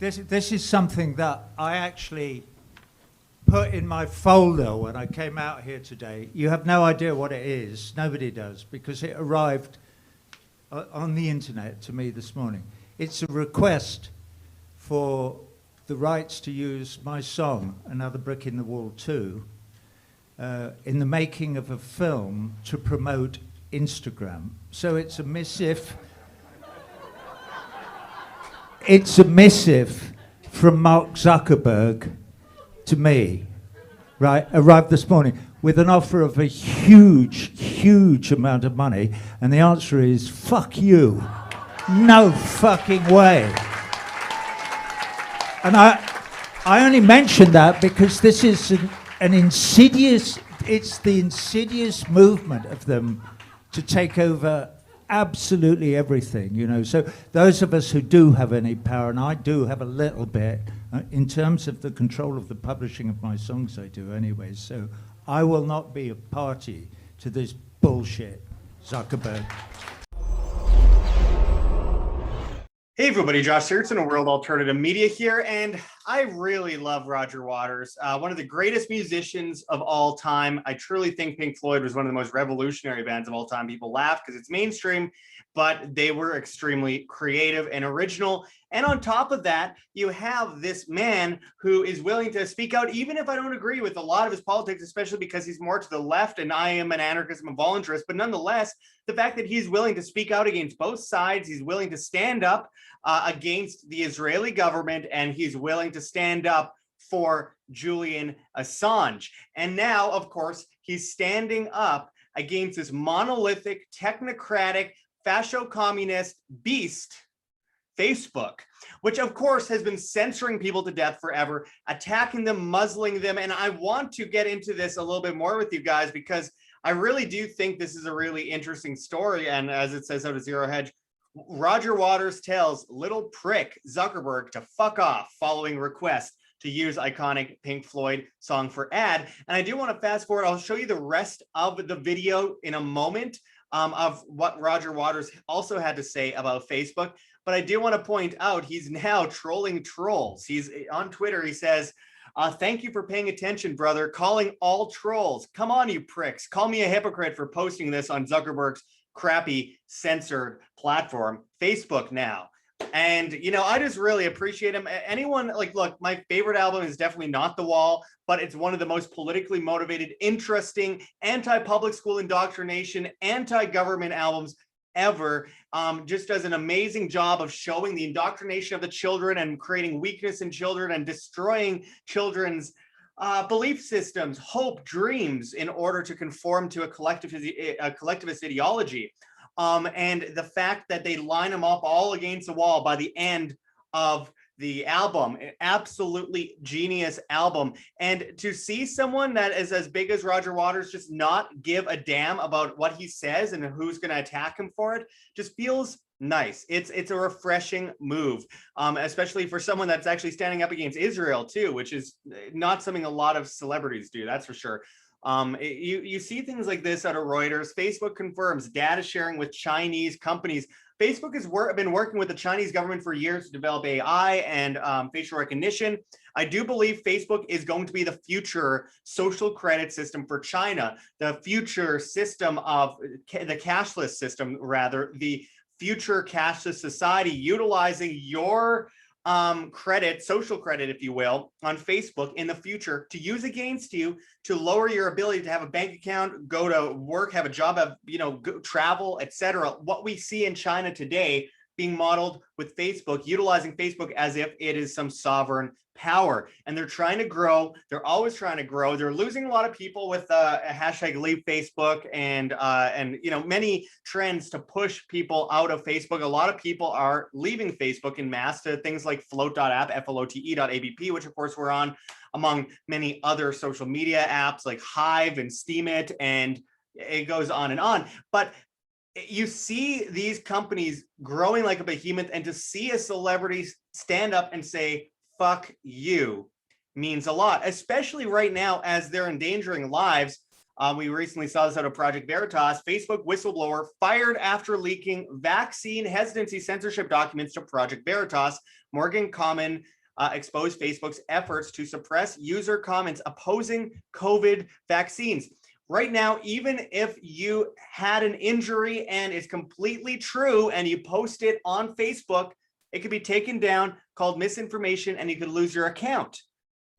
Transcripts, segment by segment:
This is something that I actually put in my folder when I came out here today. You have no idea what it is. Nobody does, because it arrived on the internet to me this morning. It's a request for the rights to use my song, Another Brick in the Wall 2, in the making of a film to promote Instagram. So it's a missive. It's a missive from Mark Zuckerberg to me, right? Arrived this morning with an offer of a huge, huge amount of money. And the answer is, fuck you. No fucking way. And I only mention that because this is an insidious, it's the insidious movement of them to take over absolutely everything, you know. So those of us who do have any power, and I do have a little bit, in terms of the control of the publishing of my songs, I do anyway. So I will not be a party to this bullshit, Zuckerberg. Hey everybody, Josh Sigurdson of World Alternative Media here, and I really love Roger Waters, one of the greatest musicians of all time. I truly think Pink Floyd was one of the most revolutionary bands of all time. People laugh because it's mainstream, but they were extremely creative and original. And on top of that, you have this man who is willing to speak out, even if I don't agree with a lot of his politics, especially because he's more to the left and I am an anarchist, I'm a voluntarist. But nonetheless, the fact that he's willing to speak out against both sides, he's willing to stand up against the Israeli government, and he's willing to stand up for Julian Assange. And now, of course, he's standing up against this monolithic, technocratic, fascio-communist beast, Facebook, which of course has been censoring people to death forever, attacking them, muzzling them. And I want to get into this a little bit more with you guys, because I really do think this is a really interesting story. And as it says out of Zero Hedge, Roger Waters tells little prick Zuckerberg to fuck off following request to use iconic Pink Floyd song for ad. And I do want to fast forward. I'll show you the rest of the video in a moment of what Roger Waters also had to say about Facebook. But I do want to point out he's now trolling trolls. He's on Twitter. He says, thank you for paying attention, brother. Calling all trolls. Come on, you pricks. Call me a hypocrite for posting this on Zuckerberg's crappy censored platform, Facebook now. And, you know, I just really appreciate him. Anyone, like, look, my favorite album is definitely Not the Wall, but it's one of the most politically motivated, interesting, anti-public school indoctrination, anti-government albums ever. Just does an amazing job of showing the indoctrination of the children and creating weakness in children and destroying children's belief systems, hope, dreams, in order to conform to a collectivist ideology. And the fact that they line them up all against the wall by the end of the album, an absolutely genius album. And to see someone that is as big as Roger Waters just not give a damn about what he says and who's going to attack him for it just feels nice. It's a refreshing move, especially for someone that's actually standing up against Israel too, which is not something a lot of celebrities do, that's for sure. You see things like this out of Reuters. Facebook confirms data sharing with Chinese companies. Facebook has been working with the Chinese government for years to develop AI and facial recognition. I do believe Facebook is going to be the future social credit system for China, the future system of the cashless system, rather, the future cashless society, utilizing your credit, social credit, if you will, on Facebook in the future to use against you to lower your ability to have a bank account, go to work, have a job, have, you know, travel, etc. What we see in China today being modeled with Facebook, utilizing Facebook as if it is some sovereign power. And they're trying to grow. They're always trying to grow. They're losing a lot of people with hashtag leave Facebook and you know, many trends to push people out of Facebook. A lot of people are leaving Facebook in mass to things like flote.app, flote.app, which of course we're on, among many other social media apps like Hive and STEEMIT, and it goes on and on. But you see these companies growing like a behemoth, and to see a celebrity stand up and say, fuck you, means a lot, especially right now as they're endangering lives We recently saw this out of Project Veritas. Facebook whistleblower fired after leaking vaccine hesitancy censorship documents to Project Veritas. Morgan Common exposed Facebook's efforts to suppress user comments opposing COVID vaccines. Right now, even if you had an injury and it's completely true and you post it on Facebook, it could be taken down, called misinformation, and you could lose your account.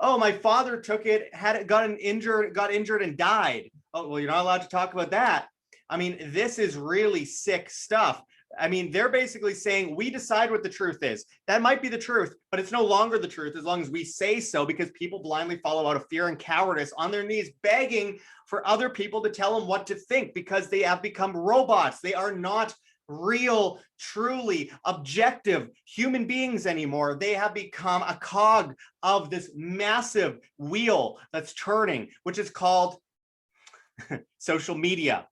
Oh, my father took it, got injured and died. Oh, well, you're not allowed to talk about that. I mean, this is really sick stuff. I mean, they're basically saying we decide what the truth is. That might be the truth, but it's no longer the truth as long as we say so, because people blindly follow out of fear and cowardice on their knees, begging for other people to tell them what to think, because they have become robots. They are not real, truly objective human beings anymore. They have become a cog of this massive wheel that's turning, which is called social media.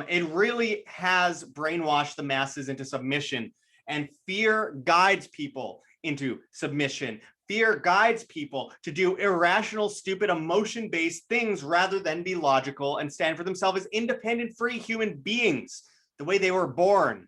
It really has brainwashed the masses into submission, and fear guides people into submission. Fear guides people to do irrational, stupid, emotion-based things rather than be logical and stand for themselves as independent, free human beings, the way they were born.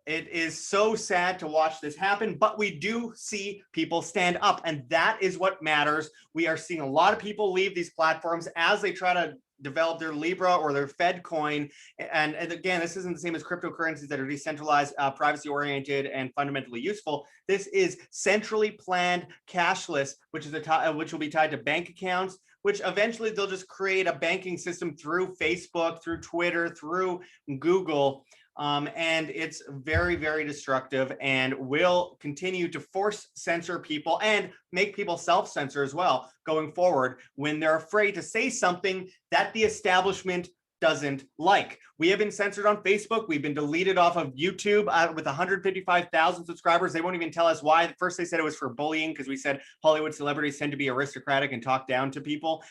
It is so sad to watch this happen, but we do see people stand up, and that is what matters. We are seeing a lot of people leave these platforms as they try to develop their LBRY or their Fed coin. And again, this isn't the same as cryptocurrencies that are decentralized, privacy oriented, and fundamentally useful. This is centrally planned cashless, which will be tied to bank accounts, which eventually they'll just create a banking system through Facebook, through Twitter, through Google. And it's very, very destructive and will continue to force censor people and make people self-censor as well going forward when they're afraid to say something that the establishment doesn't like. We have been censored on Facebook. We've been deleted off of YouTube with 155,000 subscribers. They won't even tell us why. At first they said it was for bullying because we said Hollywood celebrities tend to be aristocratic and talk down to people.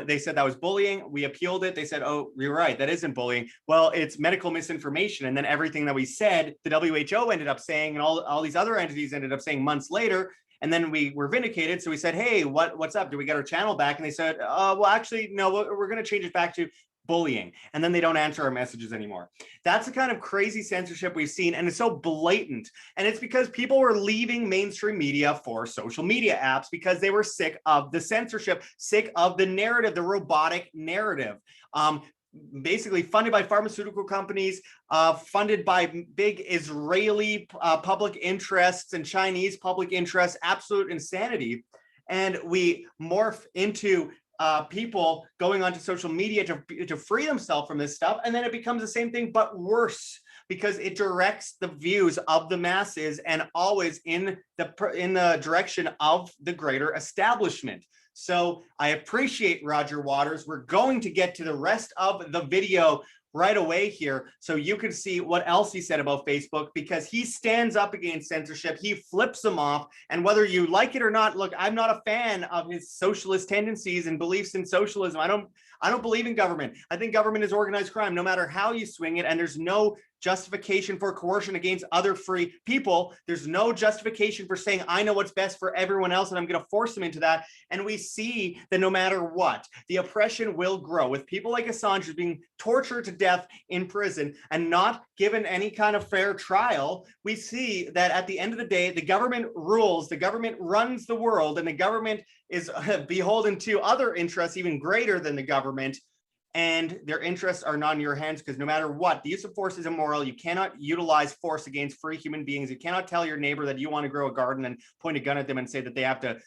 They said that was bullying. We appealed it. They said, oh, you're right, that isn't bullying. Well, it's medical misinformation. And then everything that we said, the WHO ended up saying, and all these other entities ended up saying months later. And then we were vindicated. So we said, hey, what's up? Do we get our channel back? And they said, well, actually, no, we're going to change it back to bullying. And then they don't answer our messages anymore. That's the kind of crazy censorship we've seen. And it's so blatant. And it's because people were leaving mainstream media for social media apps because they were sick of the censorship, sick of the narrative, the robotic narrative. Basically funded by pharmaceutical companies, funded by big Israeli public interests and Chinese public interests, absolute insanity. And we morph into people going onto social media to free themselves from this stuff. And then it becomes the same thing, but worse, because it directs the views of the masses and always in the direction of the greater establishment. So I appreciate Roger Waters. We're going to get to the rest of the video right away here so you can see what else he said about Facebook, because he stands up against censorship. He flips them off. And whether you like it or not, look, I'm not a fan of his socialist tendencies and beliefs in socialism. I don't believe in government. I think government is organized crime, no matter how you swing it. And there's no justification for coercion against other free people. There's no justification for saying, I know what's best for everyone else, and I'm going to force them into that. And we see that no matter what, the oppression will grow with people like Assange who's being tortured to death in prison and not given any kind of fair trial. We see that at the end of the day, the government rules, the government runs the world, and the government is beholden to other interests even greater than the government. And their interests are not in your hands, because no matter what, the use of force is immoral. You cannot utilize force against free human beings. You cannot tell your neighbor that you want to grow a garden and point a gun at them and say that they have to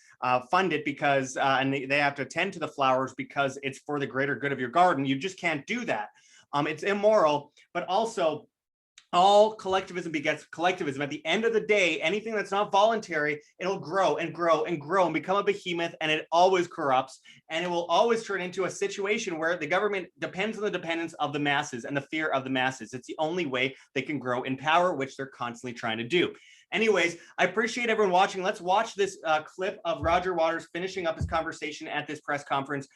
fund it because and they have to tend to the flowers because it's for the greater good of your garden. You just can't do that. It's immoral, but also all collectivism begets collectivism. At the end of the day, anything that's not voluntary, it'll grow and grow and grow and become a behemoth, and it always corrupts, and it will always turn into a situation where the government depends on the dependence of the masses and the fear of the masses. It's the only way they can grow in power, which they're constantly trying to do. Anyways, I appreciate everyone watching. Let's watch this clip of Roger Waters finishing up his conversation at this press conference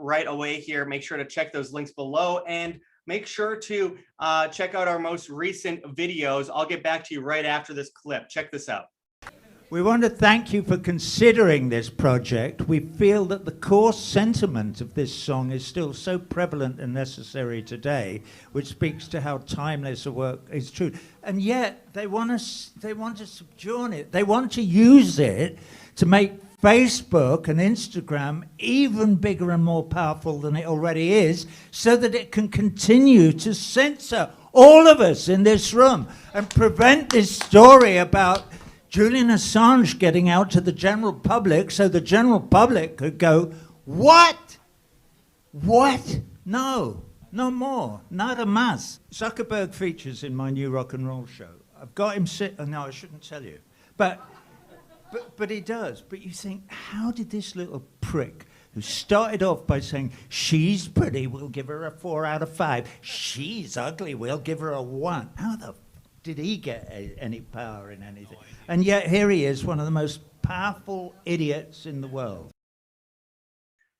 right away here. Make sure to check those links below, and make sure to check out our most recent videos. I'll get back to you right after this clip. Check this out. We want to thank you for considering this project. We feel that the core sentiment of this song is still so prevalent and necessary today, which speaks to how timeless a work is true. And yet they want to subjoin it. They want to use it to make Facebook and Instagram even bigger and more powerful than it already is, so that it can continue to censor all of us in this room and prevent this story about Julian Assange getting out to the general public, so the general public could go, what? What? No, no more, nada más. Zuckerberg features in my new rock and roll show. I've got him no, I shouldn't tell you. But he does. But you think, how did this little prick, who started off by saying, she's pretty, we'll give her a 4 out of 5. She's ugly, we'll give her a 1. How the did he get any power in anything? And yet here he is, one of the most powerful idiots in the world.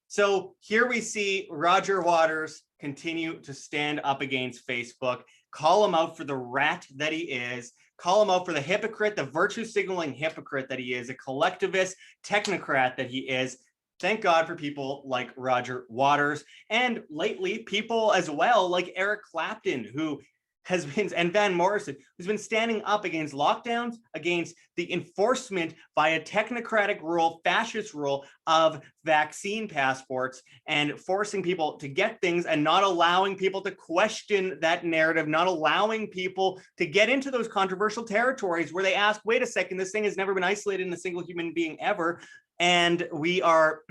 So here we see Roger Waters continue to stand up against Facebook, call him out for the rat that he is, call him out for the hypocrite, the virtue signaling hypocrite that he is, a collectivist technocrat that he is. Thank God for people like Roger Waters, and lately people as well like Eric Clapton, who has been, and Van Morrison, who's been standing up against lockdowns, against the enforcement via technocratic rule, fascist rule of vaccine passports, and forcing people to get things and not allowing people to question that narrative, not allowing people to get into those controversial territories where they ask, wait a second, this thing has never been isolated in a single human being ever. And we are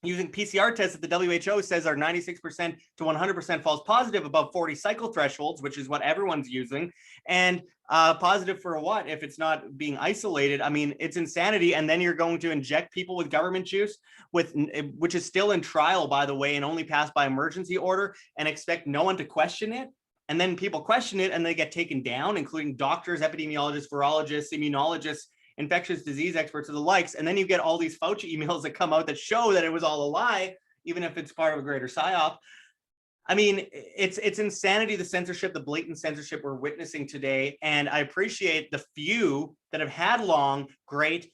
using PCR tests that the WHO says are 96% to 100% false positive above 40 cycle thresholds, which is what everyone's using. And positive for what if it's not being isolated? I mean, it's insanity. And then you're going to inject people with government juice, which is still in trial, by the way, and only passed by emergency order, and expect no one to question it. And then people question it and they get taken down, including doctors, epidemiologists, virologists, immunologists, infectious disease experts and the likes. And then you get all these Fauci emails that come out that show that it was all a lie, even if it's part of a greater psyop. I mean, it's insanity, the censorship, the blatant censorship we're witnessing today. And I appreciate the few that have had long, great,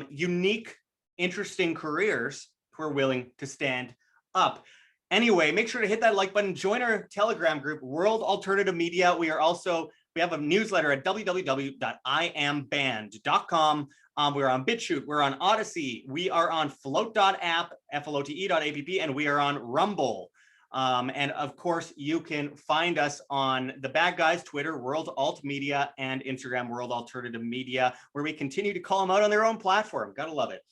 unique, interesting careers who are willing to stand up. Anyway, make sure to hit that like button, join our Telegram group, World Alternative Media. We have a newsletter at www.iamband.com. We're on BitChute, we're on Odysee, we are on flote.app, flote.app, and we are on Rumble. And of course, you can find us on the bad guys' Twitter, World Alt Media, and Instagram, World Alternative Media, where we continue to call them out on their own platform. Gotta love it.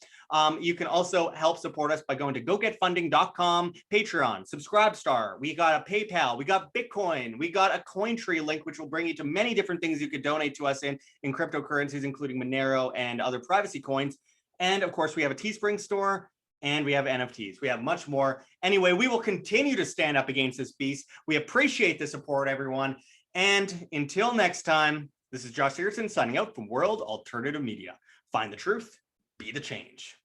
You can also help support us by going to gogetfunding.com, Patreon, Subscribestar. We got a PayPal, we got Bitcoin, we got a CoinTree link, which will bring you to many different things you could donate to us in cryptocurrencies, including Monero and other privacy coins. And of course, we have a Teespring store and we have NFTs. We have much more. Anyway, we will continue to stand up against this beast. We appreciate the support, everyone. And until next time, this is Josh Sigurdson signing out from World Alternative Media. Find the truth, be the change.